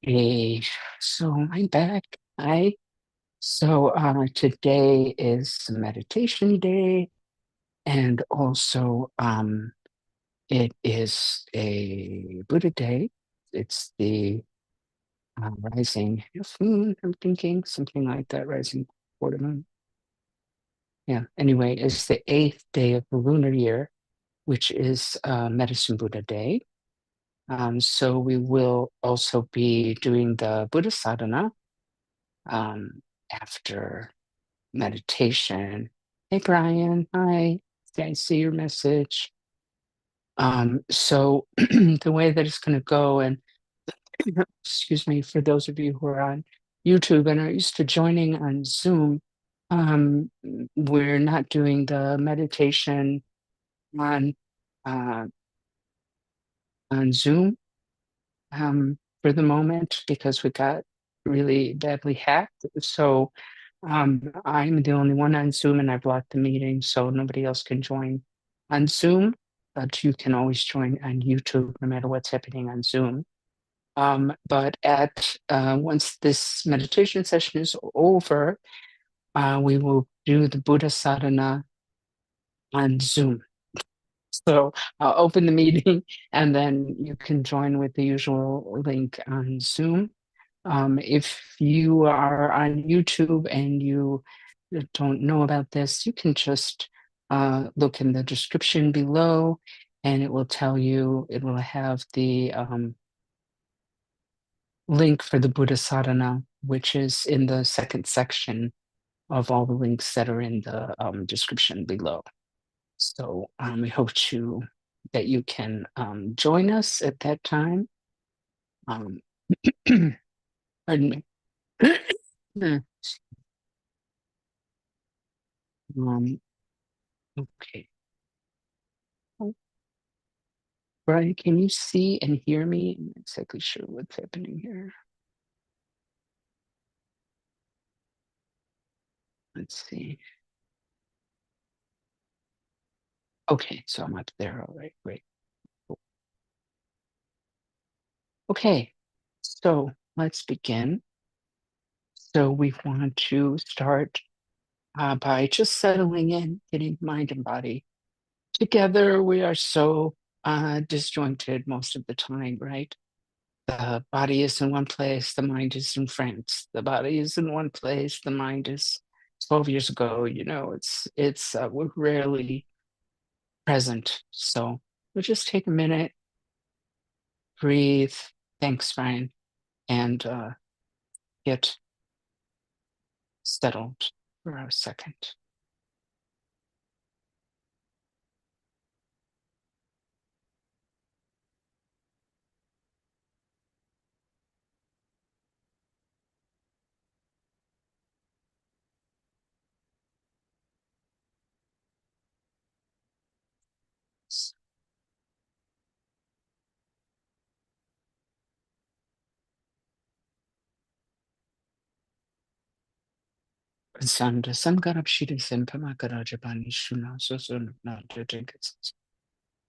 Hey, so I'm back. Hi. So today is meditation day, and also it is a Buddha day. It's the rising moon, I'm thinking, something like that, rising quarter moon. Yeah, anyway, it's the 8th day of the lunar year, which is Medicine Buddha Day. So we will also be doing the Buddha sadhana um, after meditation. Hey, Brian. Hi. I see your message. So the way that it's going to go, and excuse me, for those of you who are on YouTube and are used to joining on Zoom, um, we're not doing the meditation on uh, on Zoom for the moment because we got really badly hacked. So I'm the only one on Zoom and I blocked the meeting so nobody else can join on Zoom, but you can always join on YouTube no matter what's happening on Zoom. But at once this meditation session is over, we will do the Buddha sadhana on Zoom. So I'll open the meeting and then you can join with the usual link on Zoom. If you are on YouTube and you don't know about this, you can just look in the description below and it will tell you, it will have the link for the Buddha sadhana, which is in the second section of all the links that are in the description below. So we hope that you can join us at that time. Um, pardon me. Um, okay. Brian, can you see and hear me? I'm not exactly sure what's happening here. Let's see. Okay, so I'm up there. All right, great. Cool. Okay, so let's begin. So we want to start by just settling in, getting mind and body together. We are so disjointed most of the time, right? The body is in one place, the mind is in France. The body is in one place, the mind is 12 years ago. We're rarely present. So we'll just take a minute, breathe. Thanks, Ryan, and get settled for a second. Sanda Samgarabshida Sempama Garajabani Shuna Sosun not to drink it.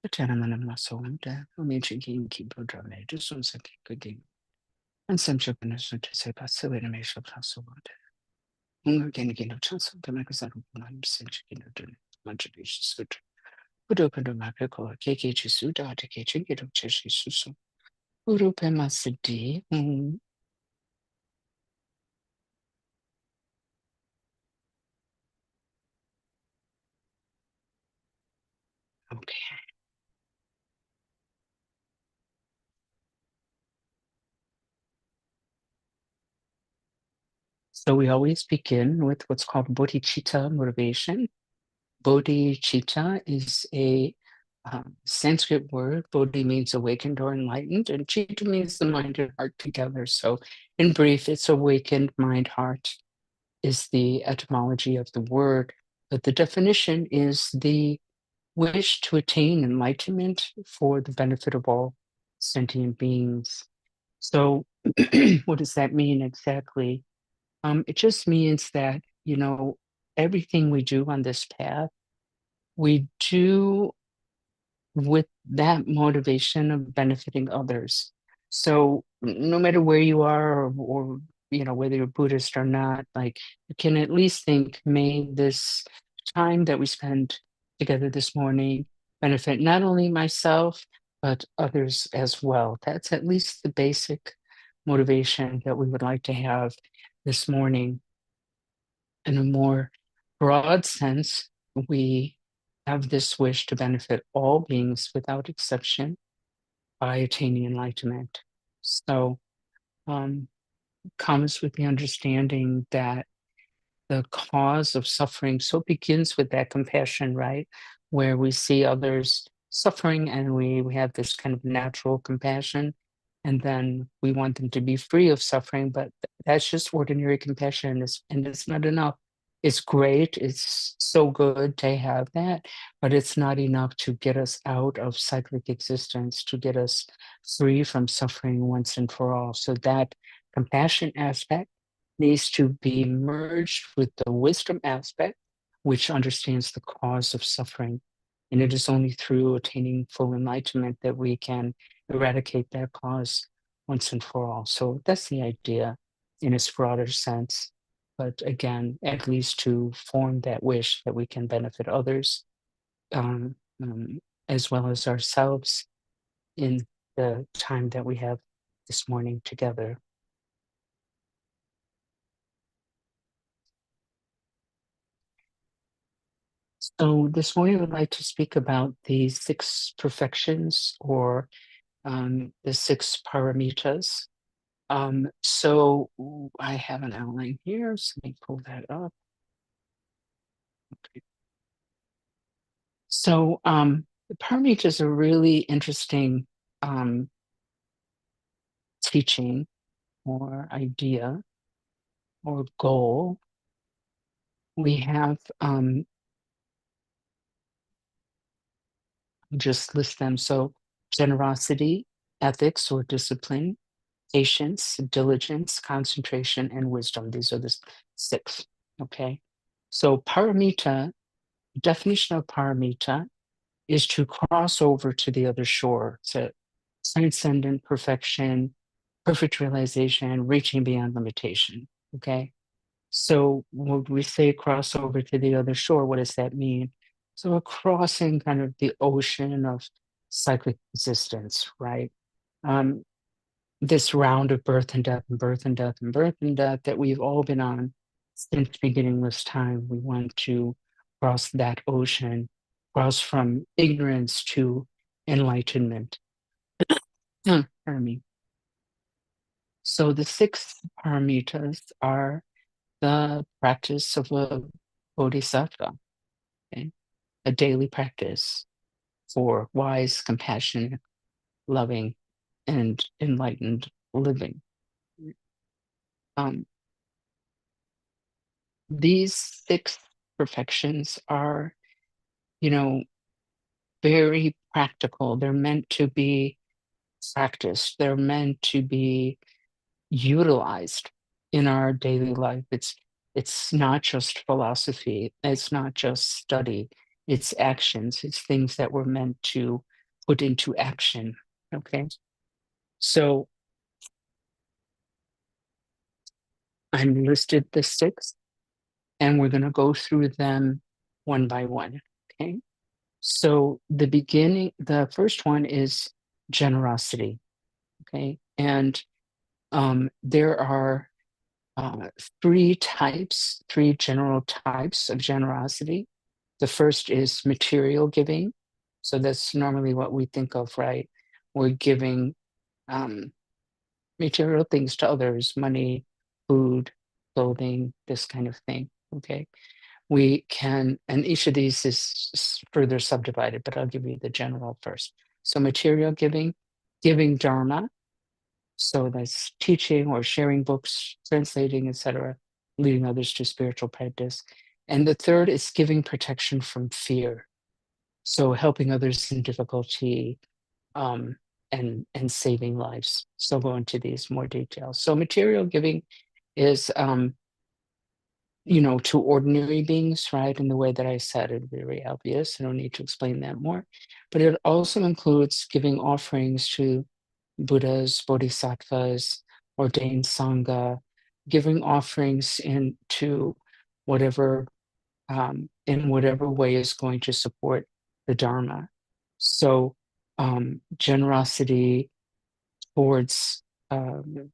The Tenaman Mason, the Umichi keep Drame, to soon saki cooking. And some Japanese to say Passover plus water. Unga can get a chance to make a son of one century to much suit. Put open the market called Keke Chisuda to kitchen get of Cheshi Susu. Urupe Masidi. Okay. So we always begin with what's called bodhicitta motivation. Bodhicitta is a Sanskrit word. Bodhi means awakened or enlightened, and citta means the mind and heart together. So, in brief, it's awakened mind, heart is the etymology of the word, but the definition is the wish to attain enlightenment for the benefit of all sentient beings. So, what does that mean exactly? It just means that, everything we do on this path, we do with that motivation of benefiting others. So no matter where you are, or whether you're Buddhist or not, like, you can at least think, may this time that we spend together this morning benefit not only myself, but others as well. That's at least the basic motivation that we would like to have this morning. In a more broad sense, we have this wish to benefit all beings without exception by attaining enlightenment. So, um, comes with the understanding that the cause of suffering so begins with that compassion, right? Where we see others suffering and we have this kind of natural compassion, and then we want them to be free of suffering, but that's just ordinary compassion, and it's not enough. It's great, it's so good to have that, but it's not enough to get us out of cyclic existence, to get us free from suffering once and for all. So that compassion aspect needs to be merged with the wisdom aspect, which understands the cause of suffering. And it is only through attaining full enlightenment that we can eradicate that cause once and for all. So that's the idea in its broader sense. But again, at least to form that wish that we can benefit others, um, um, as well as ourselves, in the time that we have this morning together. So this morning, I would like to speak about the six perfections, or the six paramitas. So I have an outline here, so let me pull that up. Okay. So the paramitas are really interesting um, teaching or idea or goal. We have just list them. So generosity, ethics or discipline, patience, diligence, concentration, and wisdom. These are the six. Okay. So paramita, definition of paramita is to cross over to the other shore, to transcendent perfection, perfect realization, reaching beyond limitation. Okay. So when we say cross over to the other shore, what does that mean? So we're crossing kind of the ocean of cyclic existence, right? Um, this round of birth and death and birth and death and birth and death that we've all been on since beginningless time. We want to cross that ocean, cross from ignorance to enlightenment. Pardon me. So the six paramitas are the practice of a bodhisattva, okay? A daily practice for wise, compassionate, loving, and enlightened living. Um, these six perfections are, you know, very practical. They're meant to be practiced. They're meant to be utilized in our daily life. It's not just philosophy. It's not just study. It's actions. It's things that we're meant to put into action. Okay. So I listed the six, and we're going to go through them one by one. Okay. So the first one is generosity. Okay. And there are uh, three general types of generosity. The first is material giving. So that's normally what we think of, right? We're giving um, material things to others, money, food, clothing, this kind of thing. Okay. We can, and each of these is further subdivided, but I'll give you the general first. So material giving, giving Dharma, so that's teaching or sharing books, translating, etc., leading others to spiritual practice. And the third is giving protection from fear. So helping others in difficulty, um, and saving lives. So I'll go into these more details. So material giving is, to ordinary beings, right? In the way that I said it, very obvious. I don't need to explain that more. But it also includes giving offerings to Buddhas, Bodhisattvas, ordained Sangha, giving offerings into whatever in whatever way is going to support the Dharma. So generosity towards um,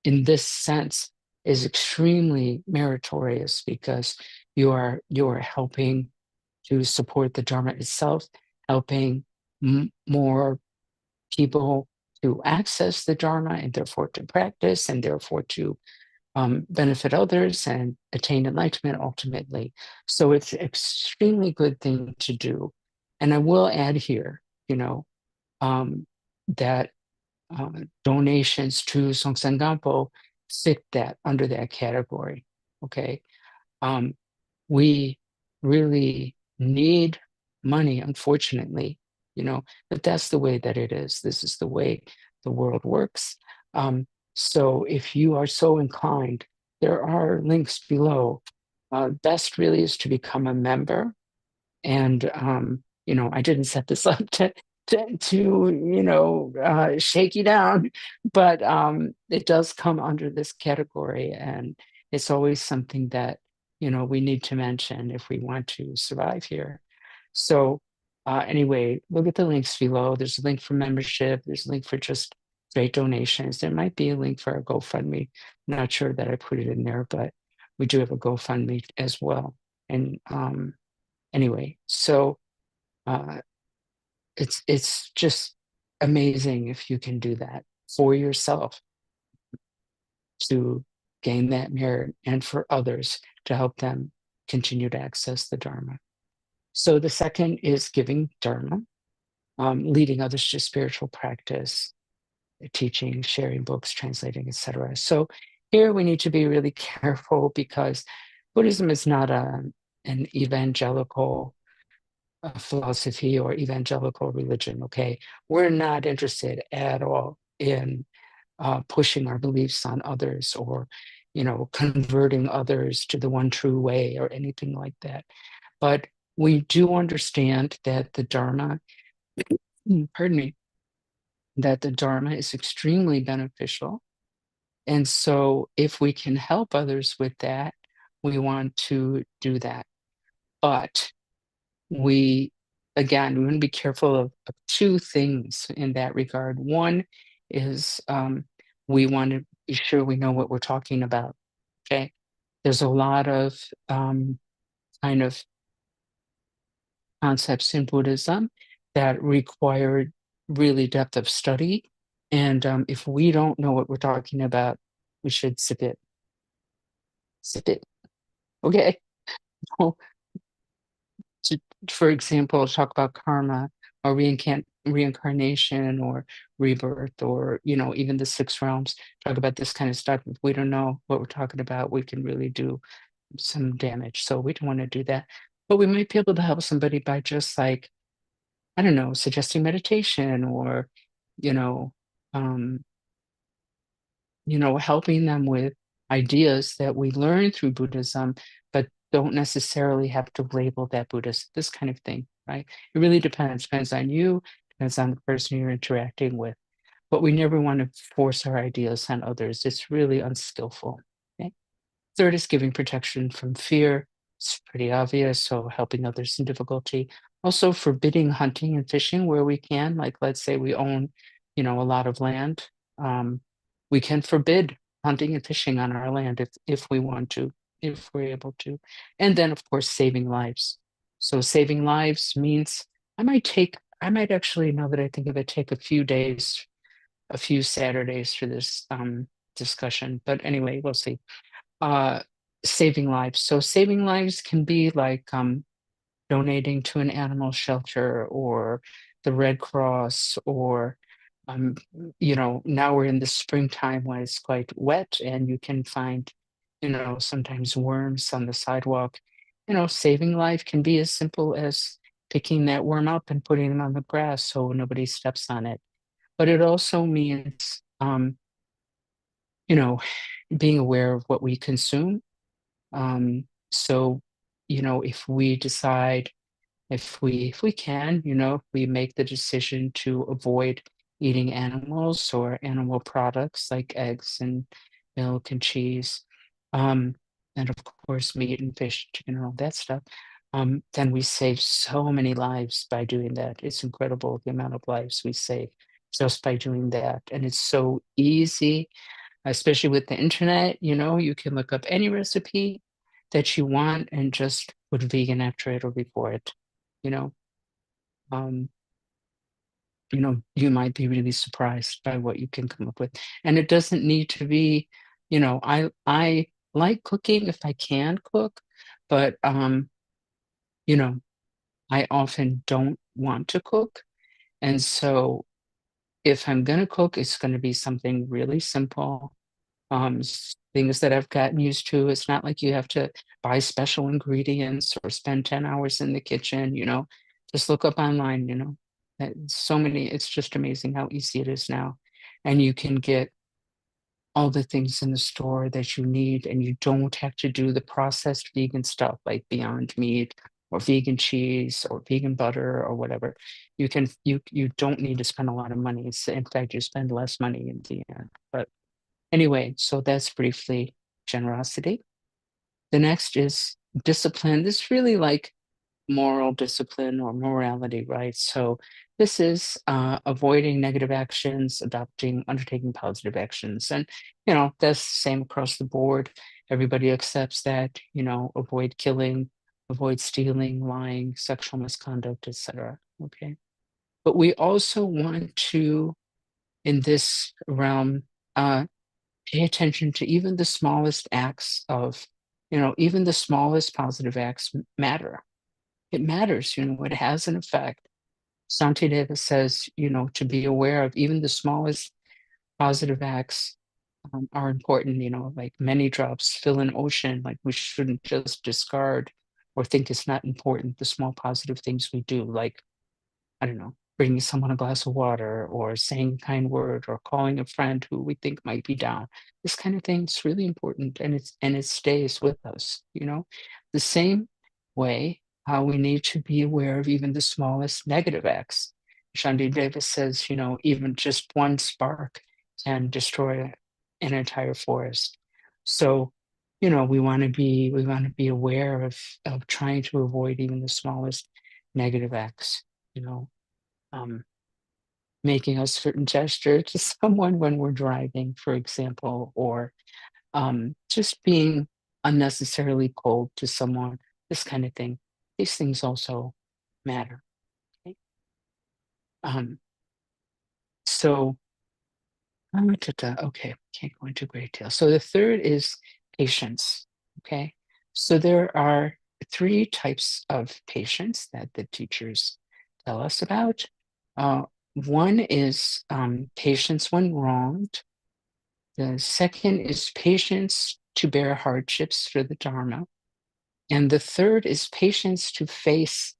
in this sense is extremely meritorious because you are helping to support the Dharma itself, helping more people to access the Dharma and therefore to practice and therefore to benefit others and attain enlightenment ultimately. So it's an extremely good thing to do. And I will add here, um, that donations to Songtsen Gampo fit that under that category. Okay. Um, we really need money, unfortunately, but that's the way that it is. This is the way the world works. So if you are so inclined, there are links below. Best really is to become a member. And, I didn't set this up to shake you down, but it does come under this category. And it's always something that, we need to mention if we want to survive here. So anyway, look at the links below. There's a link for membership. There's a link for just straight donations. There might be a link for our GoFundMe. Not sure that I put it in there, but we do have a GoFundMe as well. And anyway, so uh, it's just amazing if you can do that for yourself to gain that merit and for others to help them continue to access the Dharma. So the second is giving Dharma, leading others to spiritual practice, teaching, sharing books, translating, etc. So here we need to be really careful because Buddhism is not an evangelical philosophy or evangelical religion. Okay, we're not interested at all in pushing our beliefs on others or converting others to the one true way or anything like that. But we do understand that the Dharma, pardon me, that the Dharma is extremely beneficial. And so if we can help others with that, we want to do that. But we want to be careful of two things in that regard. One is we want to be sure we know what we're talking about. Okay, there's a lot of kind of concepts in Buddhism that require really depth of study, and if we don't know what we're talking about, we should sip it. Okay, to, for example, talk about karma or reincarnation or rebirth or, even the six realms, talk about this kind of stuff. If we don't know what we're talking about, we can really do some damage. So we don't want to do that. But we might be able to help somebody by just like, I don't know, suggesting meditation or, you know, um, helping them with ideas that we learn through Buddhism, but don't necessarily have to label that Buddhist, this kind of thing, right? It really depends on you, depends on the person you're interacting with. But we never want to force our ideas on others. It's really unskillful. Okay? Third is giving protection from fear. It's pretty obvious. So helping others in difficulty. Also forbidding hunting and fishing where we can. Like let's say we own, a lot of land. We can forbid hunting and fishing on our land if we want to, if we're able to. And then of course saving lives. So saving lives means I might actually, now that I think of it, take a few days, a few Saturdays for this discussion. But anyway, we'll see. Uh, Saving lives. So saving lives can be like donating to an animal shelter or the Red Cross or now we're in the springtime when it's quite wet and you can find, sometimes worms on the sidewalk. Saving life can be as simple as picking that worm up and putting them on the grass so nobody steps on it. But it also means, you know, being aware of what we consume. So, if we decide if we can, if we make the decision to avoid eating animals or animal products like eggs and milk and cheese, um, and of course meat and fish, chicken, and all that stuff, then we save so many lives by doing that. It's incredible the amount of lives we save just by doing that. And it's so easy, especially with the internet. You can look up any recipe that you want and just put vegan after it or before it. You know, um, you might be really surprised by what you can come up with. And it doesn't need to be, I like cooking if I can cook, but you know, I often don't want to cook. And so if I'm gonna cook, it's gonna be something really simple, things that I've gotten used to. It's not like you have to buy special ingredients or spend 10 hours in the kitchen. Just look up online. So many, it's just amazing how easy it is now. And you can get all the things in the store that you need, and you don't have to do the processed vegan stuff like Beyond Meat or vegan cheese or vegan butter or whatever. You don't need to spend a lot of money. In fact, you spend less money in the end. But anyway, so that's briefly generosity. The next is discipline. This is really like moral discipline or morality, right? So this is avoiding negative actions, undertaking positive actions. And, that's the same across the board. Everybody accepts that, avoid killing, avoid stealing, lying, sexual misconduct, etc. Okay. But we also want to, in this realm, pay attention to even the smallest acts even the smallest positive acts matter. It matters, it has an effect. Santi Davis says, to be aware of even the smallest positive acts are important, like many drops fill an ocean. Like we shouldn't just discard or think it's not important, the small positive things we do, like I don't know, bringing someone a glass of water or saying a kind word or calling a friend who we think might be down. This kind of thing is really important, and it stays with us. The same way how we need to be aware of even the smallest negative acts. Shanti Davis says, even just one spark can destroy an entire forest. So, we want to be aware of trying to avoid even the smallest negative acts, you know um, making a certain gesture to someone when we're driving, for example, or just being unnecessarily cold to someone, this kind of thing. These things also matter. Okay. Um, so, okay, can't go into great detail. So the third is patience. Okay. So there are three types of patience that the teachers tell us about. Uh, One is patience when wronged. The second is patience to bear hardships for the Dharma. And the third is patience to face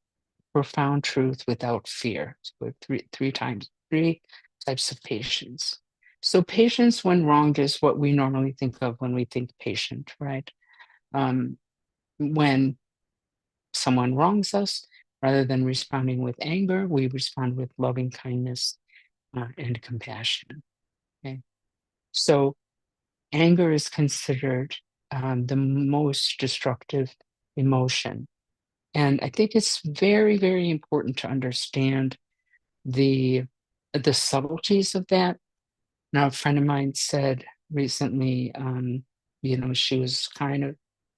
profound truth without fear. So three types of patience. So patience when wronged is what we normally think of when we think patient, right? Um, when someone wrongs us, rather than responding with anger, we respond with loving kindness and compassion. Okay. So anger is considered the most destructive emotion. And I think it's very, very important to understand the the subtleties of that. Now, a friend of mine said recently, she was kind of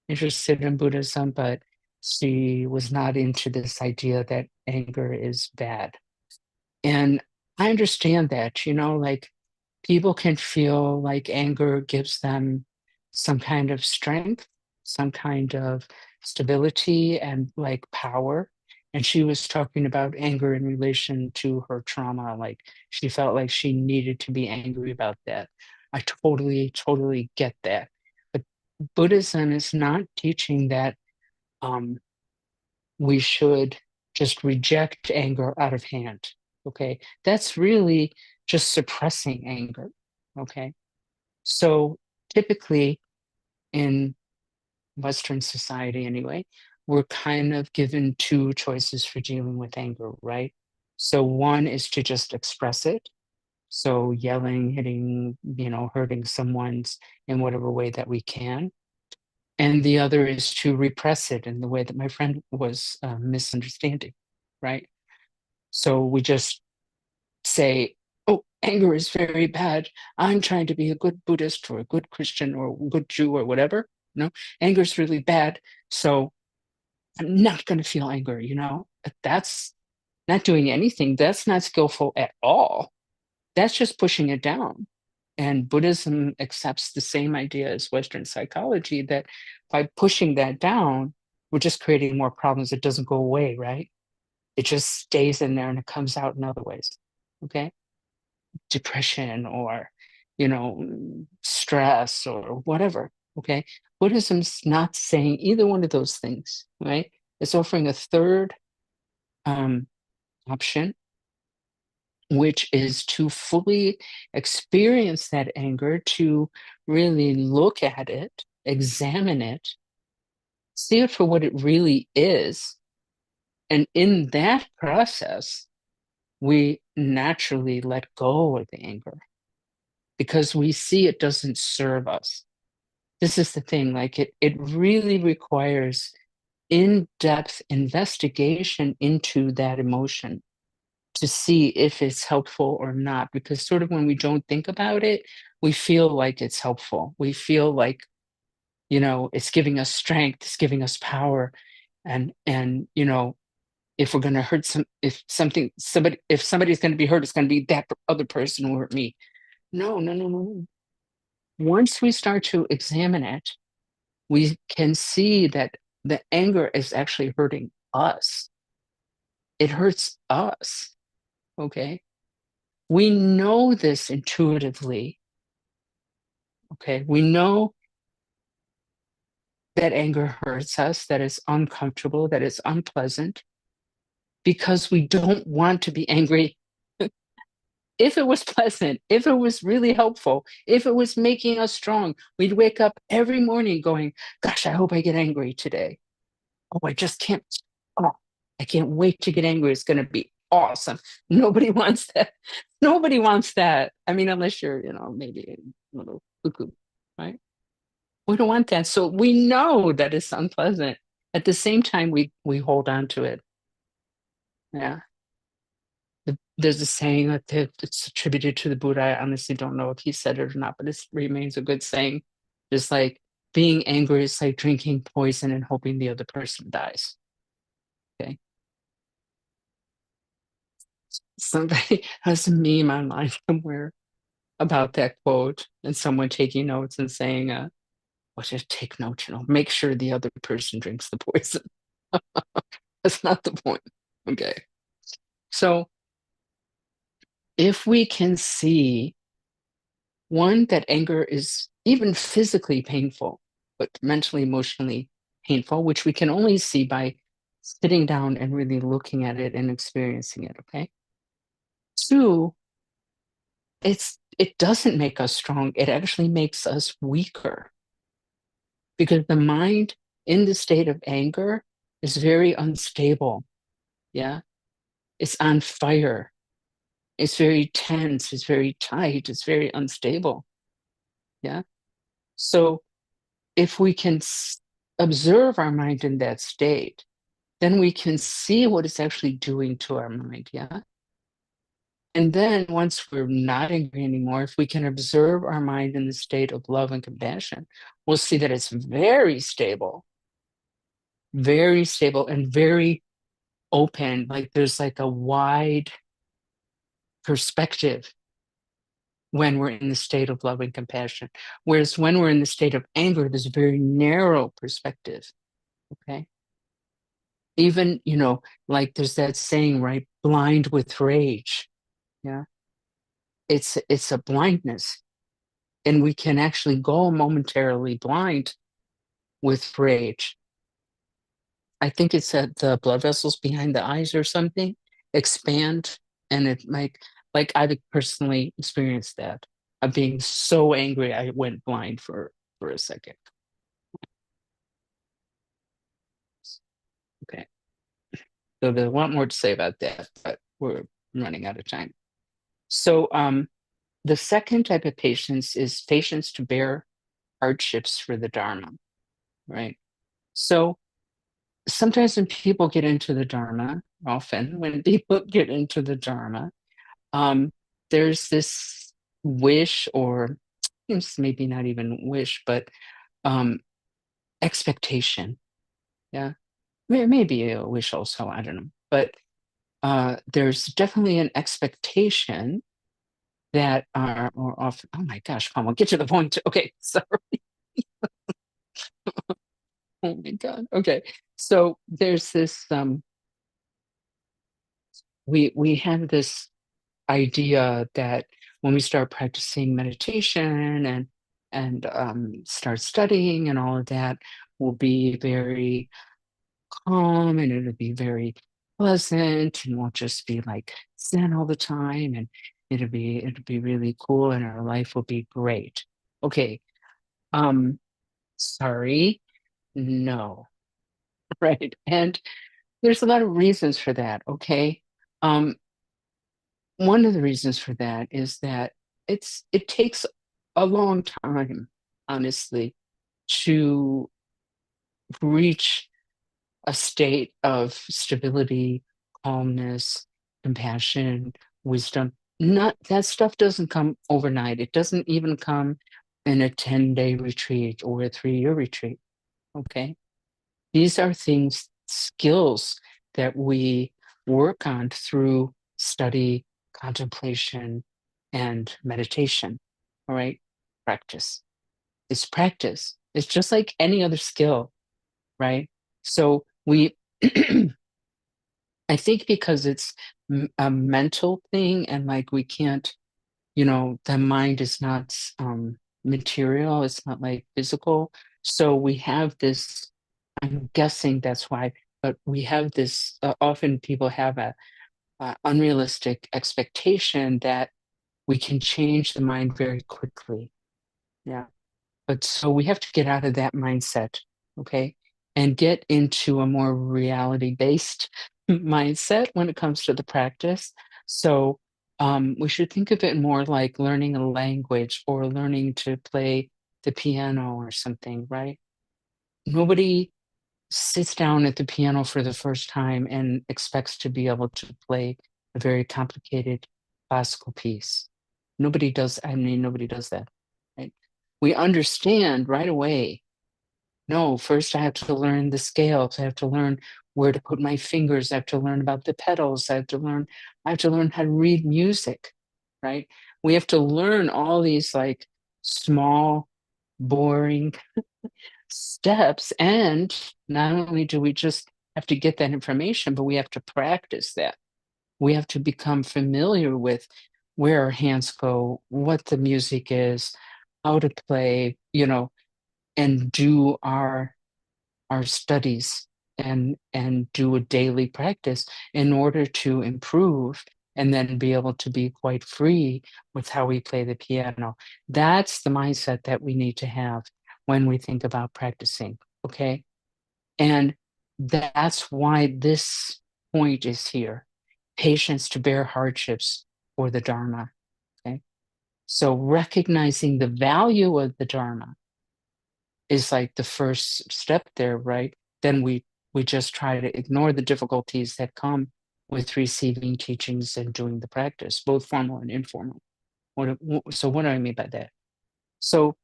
interested in Buddhism, but she was not into this idea that anger is bad. And I understand that, like people can feel like anger gives them some kind of strength, some kind of stability, and like power. And she was talking about anger in relation to her trauma. Like she felt like she needed to be angry about that. I totally, totally get that. But Buddhism is not teaching that um, we should just reject anger out of hand. Okay. That's really just suppressing anger. Okay. So typically in Western society, anyway, we're kind of given two choices for dealing with anger, right? So one is to just express it. So yelling, hitting, hurting someone's in whatever way that we can. And the other is to repress it in the way that my friend was misunderstanding, right? So we just say, oh, anger is very bad. I'm trying to be a good Buddhist or a good Christian or a good Jew or whatever. No, anger is really bad. So I'm not going to feel anger, But that's not doing anything. That's not skillful at all. That's just pushing it down. And Buddhism accepts the same idea as Western psychology, that by pushing that down, we're just creating more problems. It doesn't go away, right? It just stays in there and it comes out in other ways. Okay. Depression or, stress or whatever. Okay. Buddhism's not saying either one of those things, right? It's offering a third option, which is to fully experience that anger, to really look at it, examine it, see it for what it really is. And in that process, we naturally let go of the anger because we see it doesn't serve us. This is the thing, like it really requires in-depth investigation into that emotion to see if it's helpful or not, because sort of when we don't think about it, we feel like it's helpful. We feel like, it's giving us strength, it's giving us power. And if we're going to hurt if somebody's going to be hurt, it's going to be that other person who hurt me. No, no, no, no. Once we start to examine it, we can see that the anger is actually hurting us. It hurts us. Okay. We know this intuitively. Okay. We know that anger hurts us, that it's uncomfortable, that it's unpleasant, because we don't want to be angry. If it was pleasant, if it was really helpful, if it was making us strong, we'd wake up every morning going, gosh, I hope I get angry today. Oh, I just can't. Oh, I can't wait to get angry. It's going to be awesome. Nobody wants that. Nobody wants that. I mean, unless you're, maybe a little cuckoo, right? We don't want that. So we know that it's unpleasant. At the same time, we hold on to it. Yeah. There's a saying that it's attributed to the Buddha. I honestly don't know if he said it or not, but it remains a good saying. Just like being angry is like drinking poison and hoping the other person dies. Okay. Somebody has a meme online somewhere about that quote, and someone taking notes and saying, well, just take notes, make sure the other person drinks the poison. That's not the point. Okay. So if we can see, one, that anger is even physically painful, but mentally, emotionally painful, which we can only see by sitting down and really looking at it and experiencing it. Okay. Two, it doesn't make us strong. It actually makes us weaker, because the mind in the state of anger is very unstable. Yeah. It's on fire. It's very tense. It's very tight. It's very unstable. Yeah. So if we can observe our mind in that state, then we can see what it's actually doing to our mind. Yeah. And then once we're not angry anymore, if we can observe our mind in the state of love and compassion, we'll see that it's very stable and very open. Like there's like a wide perspective when we're in the state of love and compassion. Whereas when we're in the state of anger, there's a very narrow perspective. Okay. Even, like there's that saying, right? Blind with rage. Yeah. It's a blindness. And we can actually go momentarily blind with rage. I think it's that the blood vessels behind the eyes or something expand, and it like I've personally experienced that. Of being so angry I went blind for a second. So there's a lot more to say about that, but we're running out of time. So the second type of patience is patience to bear hardships for the Dharma, right? So sometimes when people get into the Dharma, often when people get into the Dharma, um, there's this wish, or it's maybe not even wish, but um, expectation. Yeah, maybe a wish also. I don't know, but there's definitely an expectation that are or often. Oh my gosh, Palmo, get to the point. Okay, sorry. Oh my God. Okay, so there's this. We have this idea that when we start practicing meditation and start studying and all of that, will be very calm and it'll be very pleasant and we'll just be like zen all the time and it'll be really cool and our life will be great. Okay, um, sorry, no, right? And there's a lot of reasons for that. Okay, um, one of the reasons for that is that it takes a long time, honestly, to reach a state of stability, calmness, compassion, wisdom. Not that stuff doesn't come overnight. It doesn't even come in a 10-day retreat or a 3-year retreat. Okay. These are things, skills that we work on through study, contemplation, and meditation. All right. Practice. It's practice. It's just like any other skill, right? So we I think because it's a mental thing and like we can't, the mind is not material, it's not like physical. So we have this, I'm guessing that's why, but we have this, often people have a unrealistic expectation that we can change the mind very quickly. Yeah. But so we have to get out of that mindset, okay, and get into a more reality based mindset when it comes to the practice. So we should think of it more like learning a language or learning to play the piano or something, right? Nobody sits down at the piano for the first time and expects to be able to play a very complicated classical piece. Nobody does, I mean, nobody does that, right? We understand right away. No, first I have to learn the scales. I have to learn where to put my fingers. I have to learn about the pedals. I have to learn how to read music, right? We have to learn all these like small, boring steps. And not only do we just have to get that information, but we have to practice that. We have to become familiar with where our hands go, what the music is, how to play, and do our studies and do a daily practice in order to improve and then be able to be quite free with how we play the piano. That's the mindset that we need to have when we think about practicing. Okay. And that's why this point is here: patience to bear hardships for the Dharma. Okay. So recognizing the value of the Dharma is like the first step there, right? Then we just try to ignore the difficulties that come with receiving teachings and doing the practice, both formal and informal. So what do I mean by that? So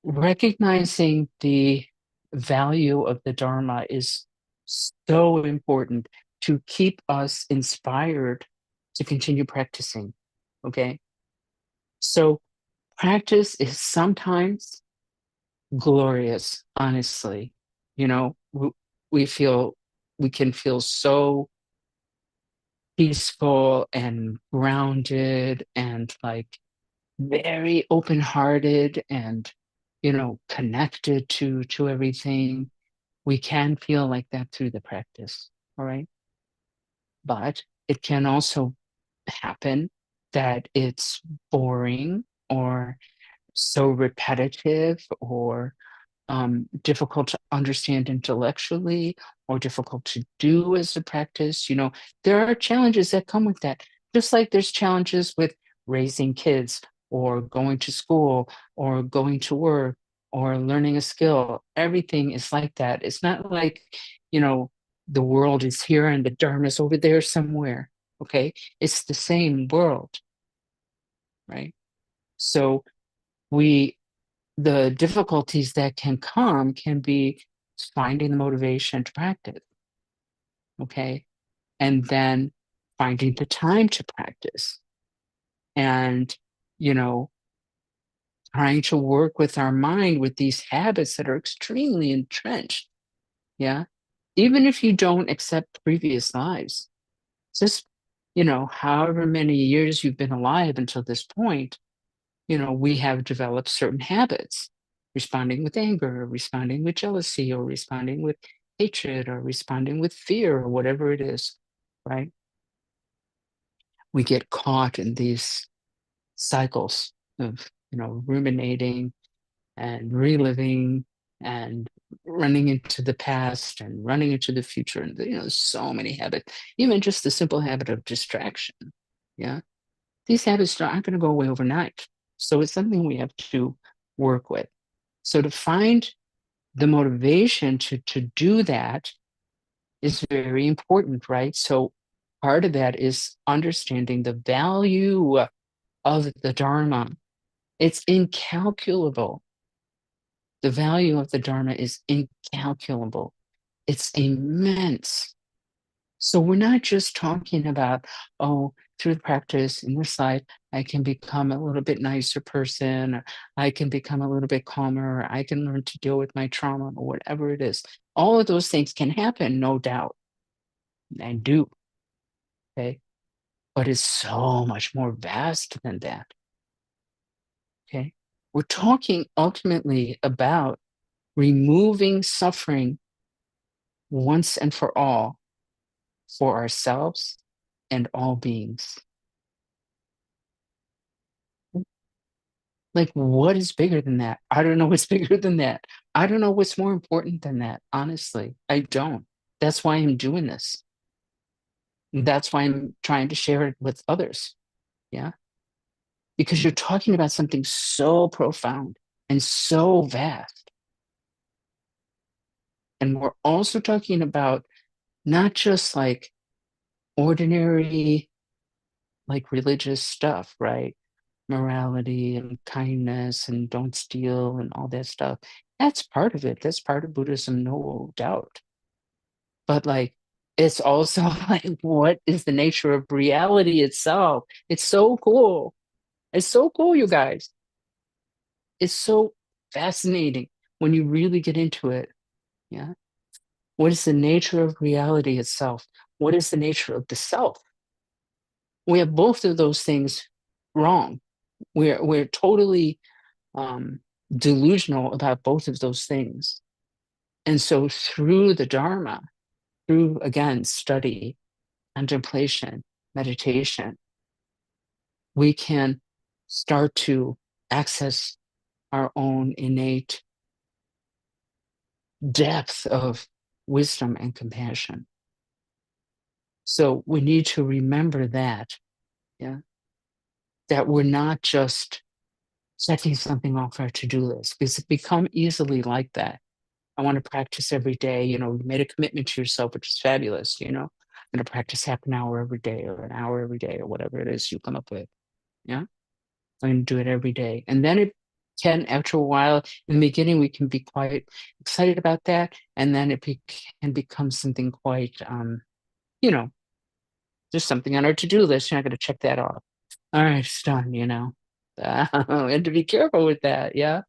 recognizing the value of the Dharma is so important to keep us inspired to continue practicing. Okay. So practice is sometimes glorious, honestly. You know, we feel, we can feel so peaceful and grounded and like very open-hearted and connected to everything. We can feel like that through the practice. All right. But it can also happen that it's boring or so repetitive or difficult to understand intellectually or difficult to do as a practice. There are challenges that come with that, just like there's challenges with raising kids or going to school or going to work or learning a skill. Everything is like that. It's not like, the world is here and the Dharma is over there somewhere. Okay. It's the same world, right? So we, the difficulties that can come can be finding the motivation to practice. Okay. And then finding the time to practice and, you know, trying to work with our mind with these habits that are extremely entrenched. Yeah. Even if you don't accept previous lives, just, however many years you've been alive until this point, we have developed certain habits, responding with anger, or responding with jealousy, or responding with hatred, or responding with fear, or whatever it is, right? We get caught in these cycles of, ruminating and reliving and running into the past and running into the future. And, so many habits, even just the simple habit of distraction. Yeah. These habits aren't going to go away overnight. So it's something we have to work with. So to find the motivation to do that is very important, right? So part of that is understanding the value of the Dharma. It's incalculable. The value of the Dharma is incalculable. It's immense. So we're not just talking about, oh, through the practice in this life, I can become a little bit nicer person, or I can become a little bit calmer, or I can learn to deal with my trauma, or whatever it is. All of those things can happen, no doubt, and do. Okay. But it's so much more vast than that. Okay. We're talking ultimately about removing suffering once and for all for ourselves and all beings. Like, what is bigger than that? I don't know what's bigger than that. I don't know what's more important than that. Honestly, I don't. That's why I'm doing this. That's why I'm trying to share it with others. Yeah. Because you're talking about something so profound and so vast. And we're also talking about not just like ordinary, like religious stuff, right? Morality and kindness and don't steal and all that stuff. That's part of it. That's part of Buddhism, no doubt. But like, it's also like, what is the nature of reality itself? It's so cool. It's so cool, you guys. It's so fascinating when you really get into it. Yeah. What is the nature of reality itself? What is the nature of the self? We have both of those things wrong. We're totally um, delusional about both of those things. And so through the Dharma, through again study, contemplation, meditation, we can start to access our own innate depth of wisdom and compassion. So we need to remember that, yeah, that we're not just checking something off our to-do list, because it become easily like that. I want to practice every day. You made a commitment to yourself, which is fabulous. I'm going to practice half an hour every day or an hour every day or whatever it is you come up with. Yeah. I'm going to do it every day. And then it can, after a while, in the beginning, we can be quite excited about that. And then can become something quite, you know, just something on our to-do list. You're not going to check that off. All right, it's done, and to be careful with that. Yeah.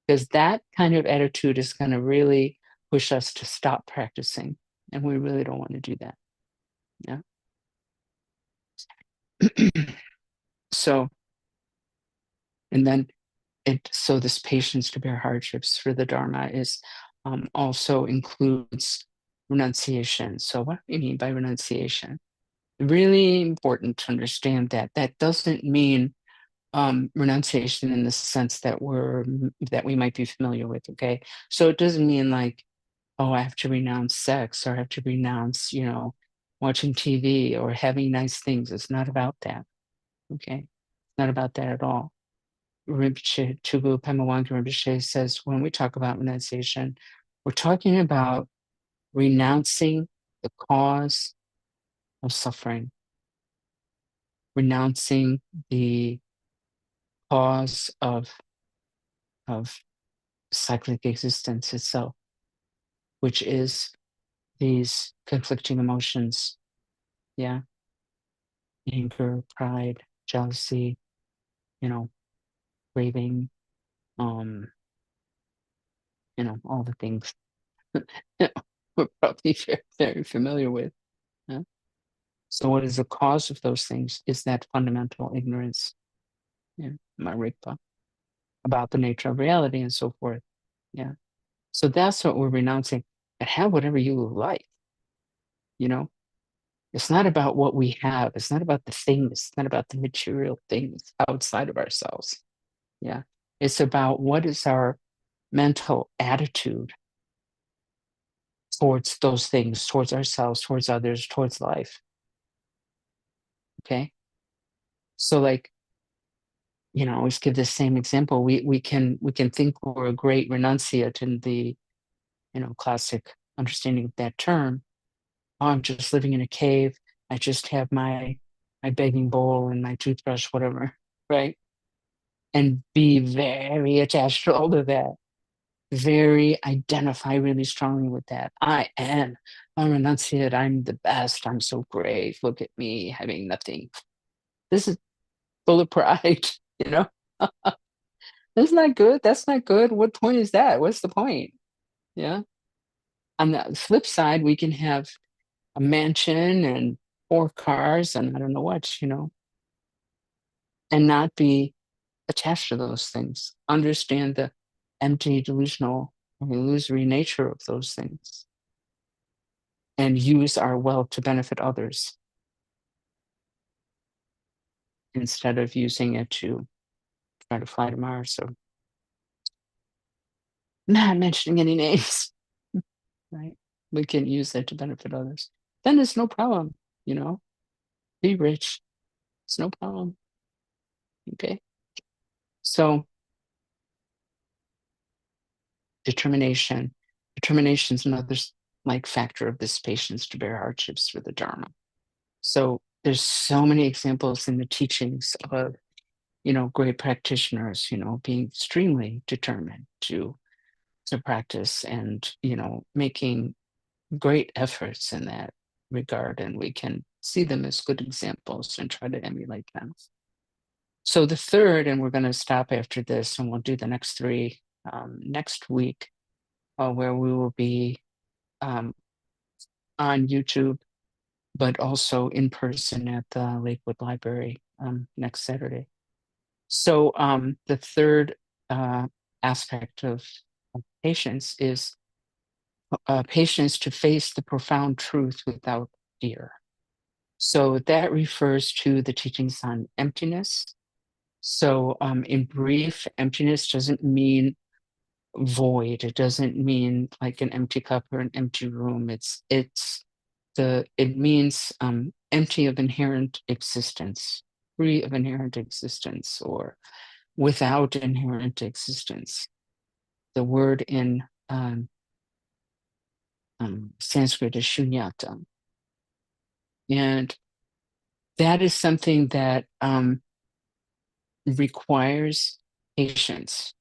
Because that kind of attitude is going to really push us to stop practicing. And we really don't want to do that. Yeah. So, and then so this patience to bear hardships for the Dharma is also includes renunciation. So what do you mean by renunciation? Really important to understand that that doesn't mean renunciation in the sense that we might be familiar with. Okay. So it doesn't mean like oh, I have to renounce sex, or I have to renounce, watching TV or having nice things. It's not about that. Okay. It's not about that at all. Rinpoche, Tugu Pemawangi Rinpoche says when we talk about renunciation, we're talking about renouncing the cause of suffering, renouncing the cause of cyclic existence itself, which is these conflicting emotions. Yeah. Anger, pride, jealousy, craving, um, all the things we're probably very, very familiar with. Yeah? So what is the cause of those things is that fundamental ignorance, yeah, marikpa, about the nature of reality and so forth. Yeah. So that's what we're renouncing. And have whatever you like, you know. It's not about what we have. It's not about the things. It's not about the material things outside of ourselves. Yeah. It's about what is our mental attitude towards those things, towards ourselves, towards others, towards life. Okay. So like, I always give this same example. We can think we're a great renunciate in the, classic understanding of that term. Oh, I'm just living in a cave. I just have my begging bowl and my toothbrush, whatever, right? And be very attached to all of that. Very identify really strongly with that. I am a renunciate. I'm the best. I'm so great. Look at me having nothing. This is full of pride, you know? That's not good. That's not good. What point is that? What's the point? Yeah. On the flip side, we can have a mansion and 4 cars and I don't know what, and not be attached to those things. Understand the empty, delusional, illusory nature of those things and use our wealth to benefit others instead of using it to try to fly to Mars. So, not mentioning any names, right? We can use that to benefit others. Then it's no problem, you know, be rich. It's no problem. Okay. So, determination. Determination is another like factor of this patience to bear hardships for the Dharma. So there's so many examples in the teachings of, great practitioners, being extremely determined to practice and, making great efforts in that regard. And we can see them as good examples and try to emulate them. So the third, and we're going to stop after this and we'll do the next three next week, where we will be um, on YouTube, but also in person at the Lakewood Library next Saturday. So the third aspect of patience is patience to face the profound truth without fear. So that refers to the teachings on emptiness. So in brief, emptiness doesn't mean void. It doesn't mean like an empty cup or an empty room. It means empty of inherent existence, free of inherent existence, or without inherent existence. The word in Sanskrit is shunyata. And that is something that requires patience,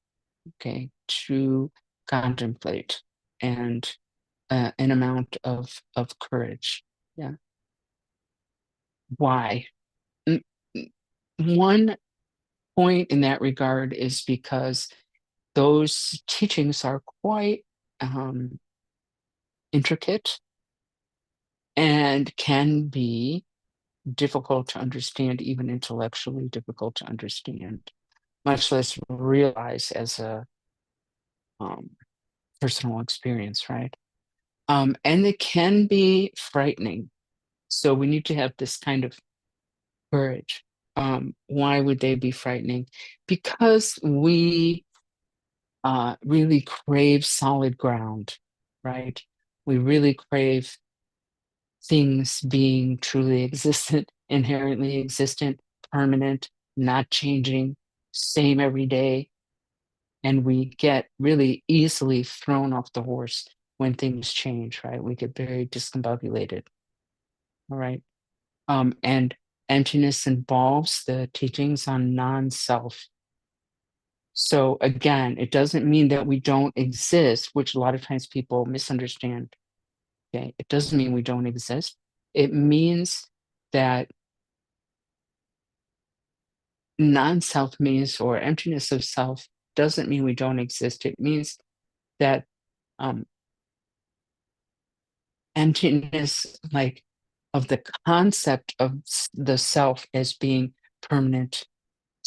okay, to contemplate and an amount of courage. Yeah. Why? One point in that regard is because those teachings are quite intricate and can be difficult to understand, even intellectually difficult to understand, much less realize as a personal experience, right? And it can be frightening. So we need to have this kind of courage. Why would they be frightening? Because we really crave solid ground, right? We really crave things being truly existent, inherently existent, permanent, not changing, same every day. And we get really easily thrown off the horse when things change, right? We get very discombobulated, all right? And emptiness involves the teachings on non-self. So again, it doesn't mean that we don't exist, which a lot of times people misunderstand. Okay, it doesn't mean we don't exist. It means that non-self means, or emptiness of self doesn't mean we don't exist. It means that um, emptiness, like of the concept of the self as being permanent,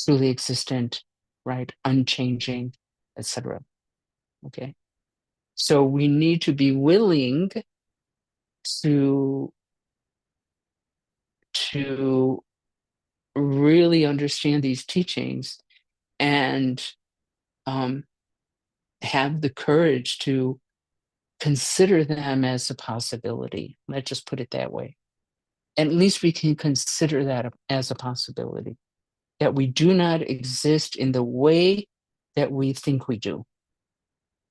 truly existent, right, unchanging, etc. Okay, so we need to be willing to to really understand these teachings and um, have the courage to consider them as a possibility. Let's just put it that way. At least we can consider that as a possibility, that we do not exist in the way that we think we do.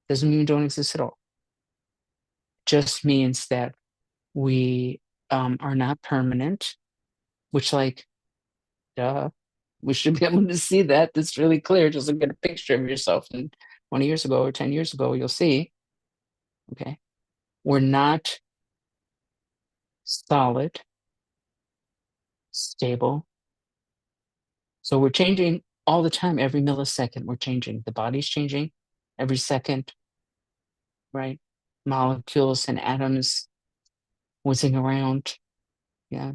Doesn't mean we don't exist at all. Just means that we are not permanent, which, like, duh, we should be able to see that. That's really clear. Just look at a picture of yourself and 20 years ago or 10 years ago, you'll see, okay, we're not solid, stable. So we're changing all the time. Every millisecond, we're changing. The body's changing every second, right? Molecules and atoms whizzing around. Yeah.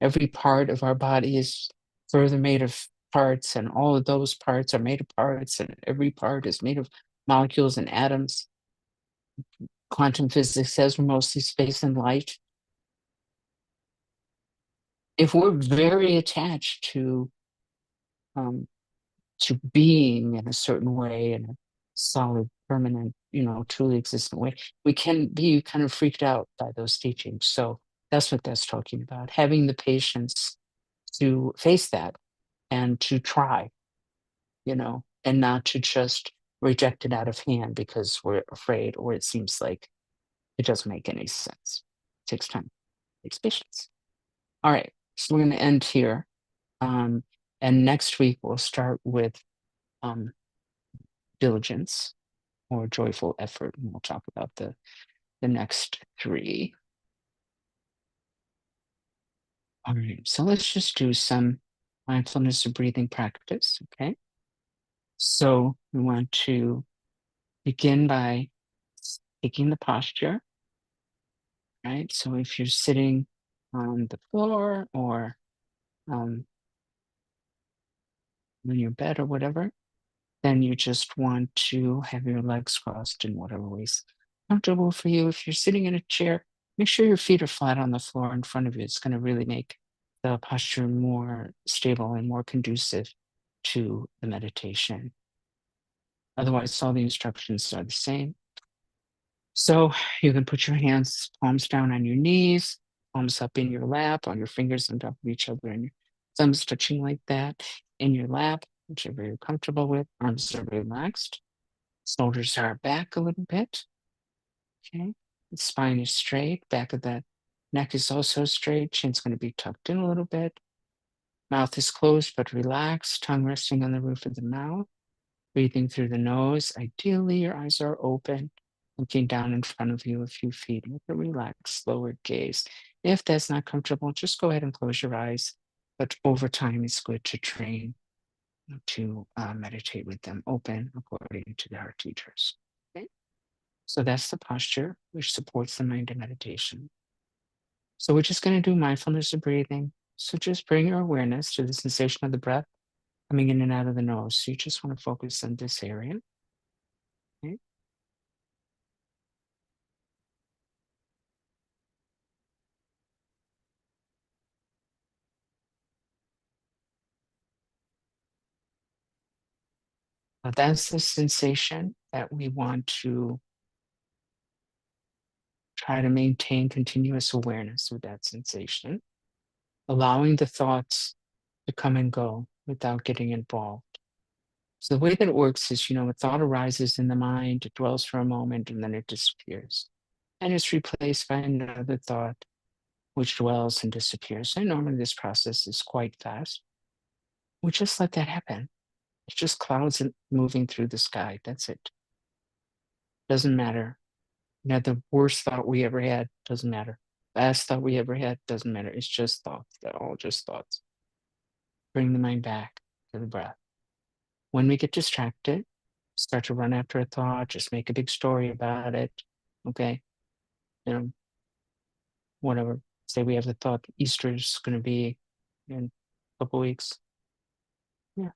Every part of our body is further made of parts, and all of those parts are made of parts, and every part is made of molecules and atoms. Quantum physics says we're mostly space and light. If we're very attached um, to being in a certain way, in a solid, permanent, truly existent way, we can be kind of freaked out by those teachings. So that's what that's talking about, having the patience to face that and to try, and not to just reject it out of hand because we're afraid or it seems like it doesn't make any sense. It takes time, it takes patience. All right, so we're going to end here. And next week we'll start with um, diligence or joyful effort, and we'll talk about the next three. All right, so let's just do some mindfulness of breathing practice. Okay, so we want to begin by taking the posture. Right, so if you're sitting on the floor or on your bed or whatever, then you just want to have your legs crossed in whatever ways comfortable for you. If you're sitting in a chair, make sure your feet are flat on the floor in front of you. It's going to really make the posture more stable and more conducive to the meditation. Otherwise, all the instructions are the same. So you can put your hands, palms down on your knees, palms up in your lap, on your fingers on top of each other, and your thumbs touching like that in your lap, whichever you're comfortable with. Arms are relaxed. Shoulders are back a little bit. Okay. The spine is straight. Back of the neck is also straight. Chin's going to be tucked in a little bit. Mouth is closed but relaxed. Tongue resting on the roof of the mouth. Breathing through the nose. Ideally, your eyes are open, looking down in front of you a few feet with a relaxed, lowered gaze. If that's not comfortable, just go ahead and close your eyes. But over time, it's good to train to meditate with them open according to our teachers. Okay? So that's the posture which supports the mind and meditation. So we're just going to do mindfulness of breathing. So just bring your awareness to the sensation of the breath coming in and out of the nose. So you just want to focus on this area. Okay? That's the sensation that we want to try to maintain continuous awareness with that sensation, allowing the thoughts to come and go without getting involved. So the way that it works is, a thought arises in the mind, it dwells for a moment, and then it disappears. And it's replaced by another thought, which dwells and disappears. And normally this process is quite fast. We just let that happen. It's just clouds moving through the sky. That's it. Doesn't matter. The worst thought we ever had doesn't matter. Best thought we ever had doesn't matter. It's just thoughts. They're all just thoughts. Bring the mind back to the breath. When we get distracted, start to run after a thought, just make a big story about it. Okay. Whatever. Say we have the thought Easter's going to be in a couple weeks. Yeah.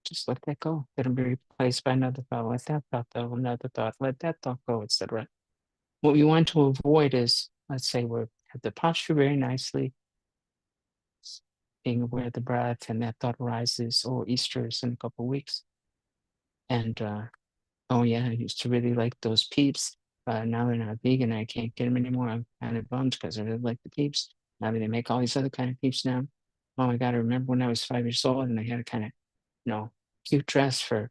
Just let that go. It'll be replaced by another thought. Let that thought go, another thought. Let that thought go, etc. What we want to avoid is, let's say we have the posture very nicely, being aware of the breath, and that thought arises, oh, Easter is in a couple of weeks. And oh yeah, I used to really like those peeps. Now they're not vegan, I can't get them anymore. I'm kind of bummed because I really like the peeps. Now they make all these other kind of peeps now. Oh my God, I remember when I was 5 years old and I had a kind of, cute dress for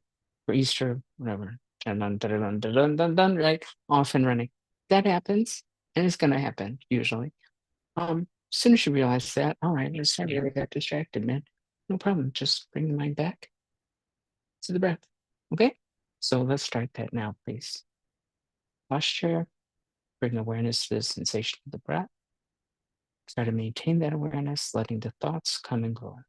Easter, whatever. Dun, dun, dun, dun, dun, dun, dun, dun, right? Off and running. That happens, and it's gonna happen usually. As soon as you realize that, all right, let's say I really got distracted, man. No problem. Just bring the mind back to the breath. Okay? So let's start that now, please. Posture, bring awareness to the sensation of the breath. Try to maintain that awareness, letting the thoughts come and go.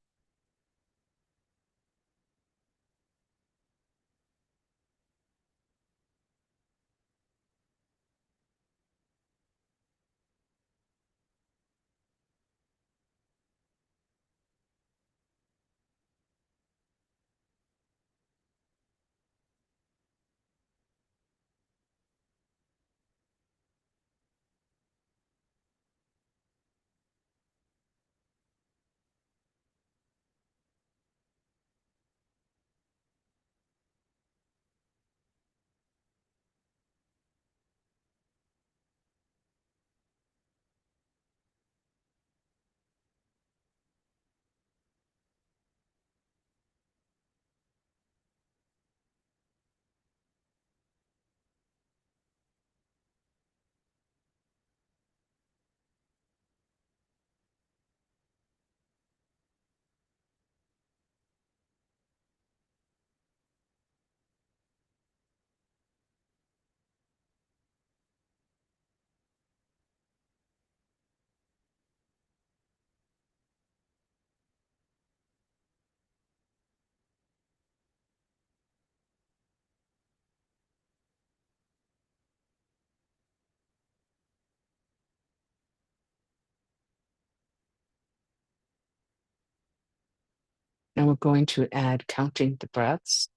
Now we're going to add counting the breaths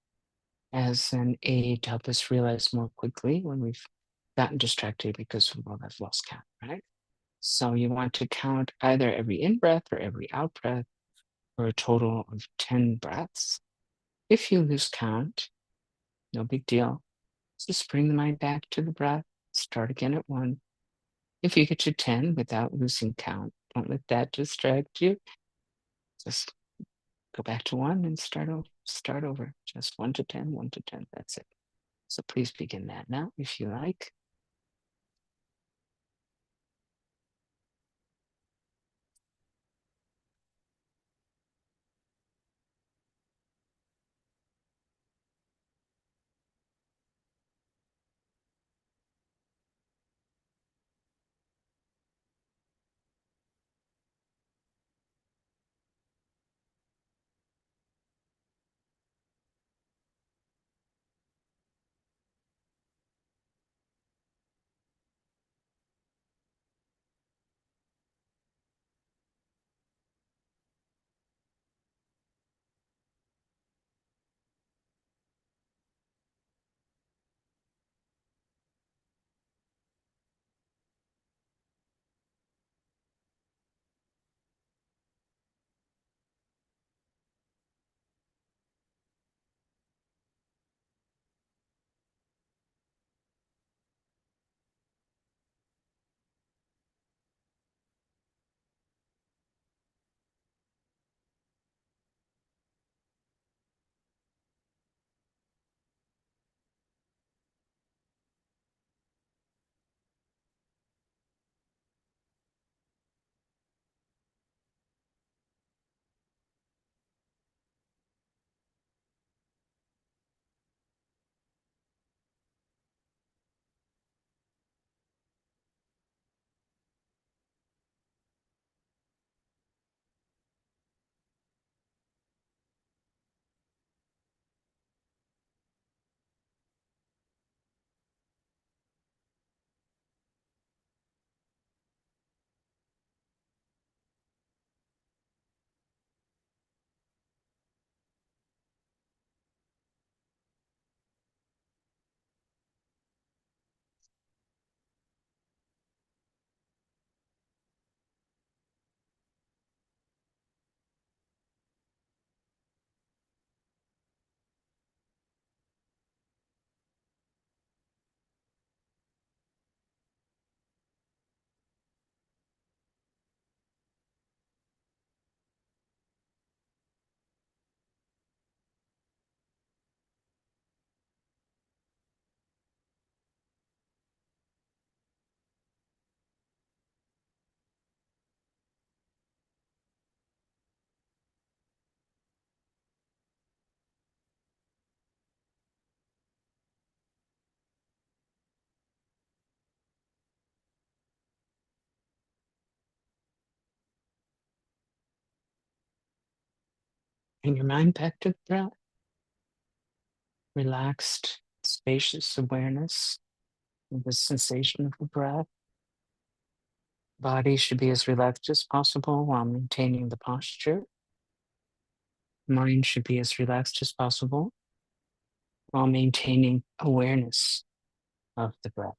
as an aid to help us realize more quickly when we've gotten distracted because we will have lost count, right? So you want to count either every in breath or every out breath for a total of 10 breaths. If you lose count, no big deal. Just bring the mind back to the breath. Start again at 1. If you get to 10 without losing count, don't let that distract you. Just go back to 1 and start over. Just 1 to 10, 1 to 10. That's it. So please begin that now if you like. Bring your mind back to the breath. Relaxed, spacious awareness of the sensation of the breath. Body should be as relaxed as possible while maintaining the posture. Mind should be as relaxed as possible while maintaining awareness of the breath.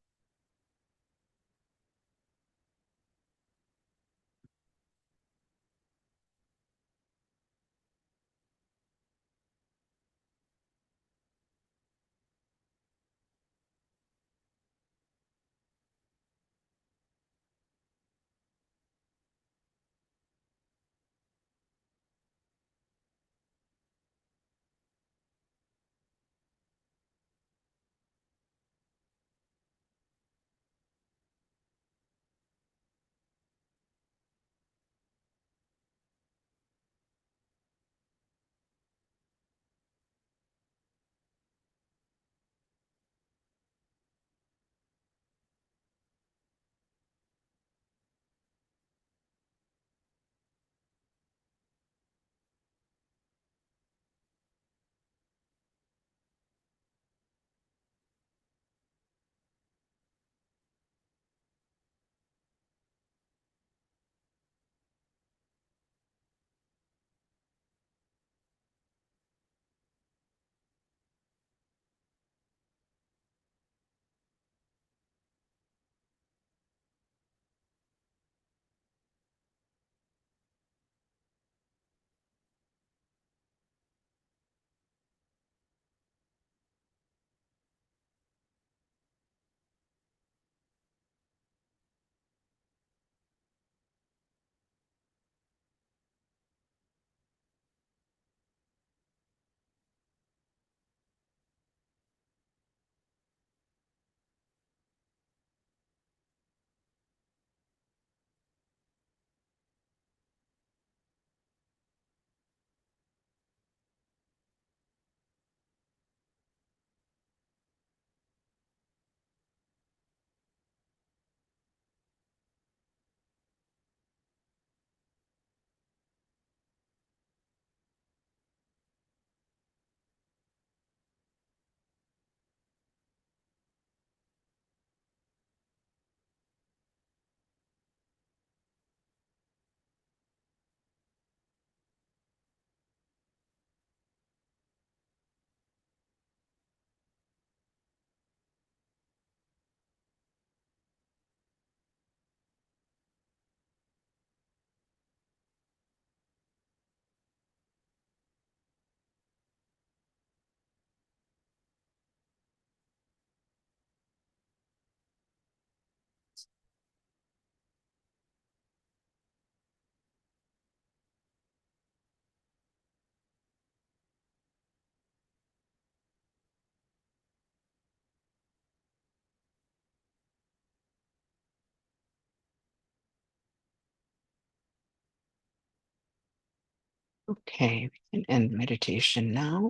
Okay, we can end meditation now.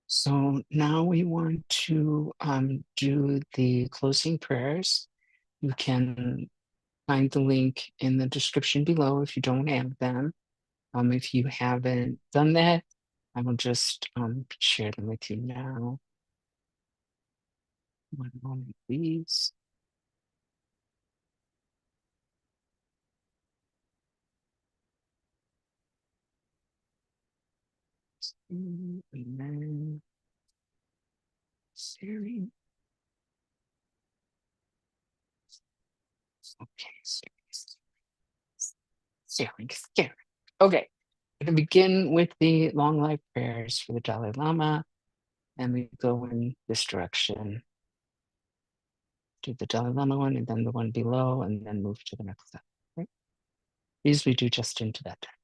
So now we want to do the closing prayers. You can find the link in the description below if you don't have them. If you haven't done that, I will just share them with you now. One moment, please. And then sharing. Okay, sharing. Okay, I'm going to begin with the long life prayers for the Dalai Lama, and we go in this direction. Do the Dalai Lama one, and then the one below, and then move to the next step. Okay? These we do just into that time.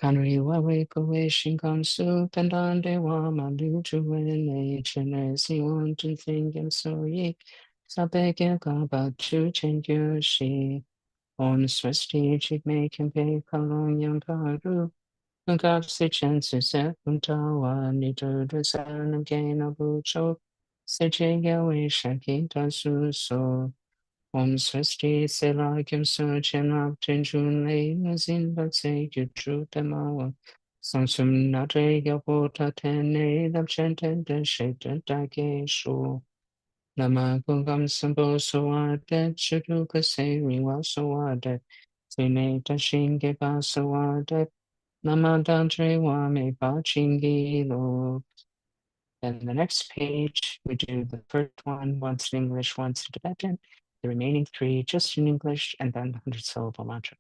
Kanri wawe kowe shinkan su pendande wa malu chuwen chene si wan tu thinking so ye sabeke kaba chu chen gyu shi on swasti chik me kempe kalong yang paru ngak se chen su se kunta wa ni tu du san ke na bu cho se che ge we shaki ta su so Om Swasti Sela Kimso Chenab Tenjun Lei Mazin Batse Yutru Tamawa Samsum Natre Yapota Tene Lapchenten Den Shaitan Dake Shu Lama Gungam Sambo Soade Chuduka Se Riwa Soade Sine Tashin Geba Soade Lama Dantre Wame Bachingi Lo. Then the next page, we do the first one once in English, once in Tibetan, the remaining three just in English, and then the 100-syllable mantra.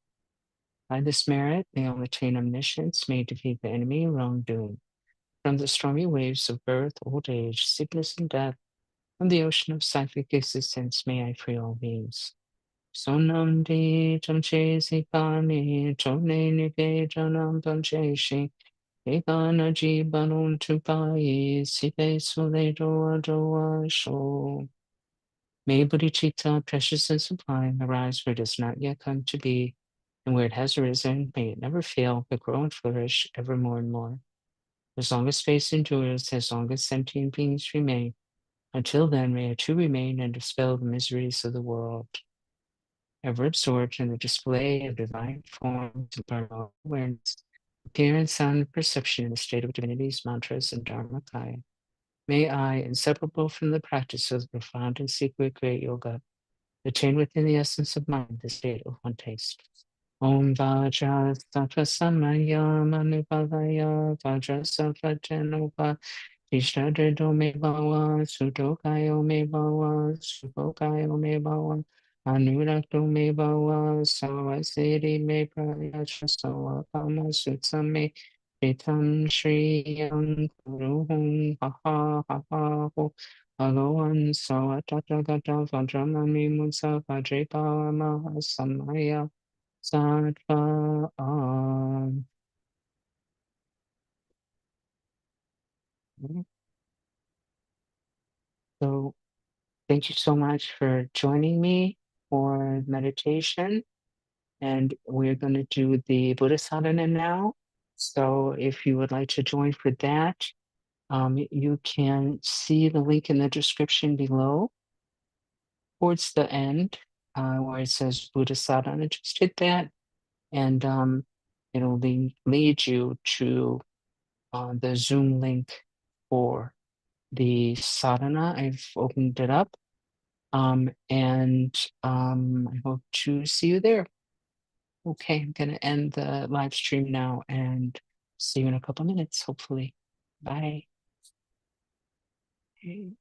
By this merit, may all attain omniscience, may defeat the enemy, wrongdoing. From the stormy waves of birth, old age, sickness, and death, from the ocean of cyclic existence, may I free all beings. Sonam di tamche sikani, chone nike janam tamche shi, ekana jibanun tupai, sipe sule doa doa sho. May bodhicitta, precious and sublime, arise where it does not yet come to be, and where it has arisen, may it never fail, but grow and flourish ever more and more. As long as space endures, as long as sentient beings remain, until then may it too remain and dispel the miseries of the world. Ever absorbed in the display of divine forms and Paramo awareness, appearance, sound, and perception in the state of divinities, mantras, and Dharmakaya. May I, inseparable from the practice of the profound and secret great yoga, attain within the essence of mind the state of one taste. Om Vajra Sattva Samaya Manupalaya Vajra Sattva Janopa Ishtadrido Me Bhava Sudokayo Me Bhava Subokayo Me Bhava Anurakto Me Bhava Savasiri Me Prayacha Savapama Sutsame Pitam Shriyam Kuruhum Haha Haha Ho Alohan Savatata Gata Vajramami Mutsa Vajripava Maha Samaya Sattva. So thank you so much for joining me for meditation. And we're going to do the Buddha sadhana now. So if you would like to join for that, you can see the link in the description below towards the end where it says Buddha sadhana. Just hit that and it'll lead you to the Zoom link for the sadhana. I've opened it up. I hope to see you there. Okay, I'm going to end the live stream now and see you in a couple minutes, hopefully. Bye. Okay.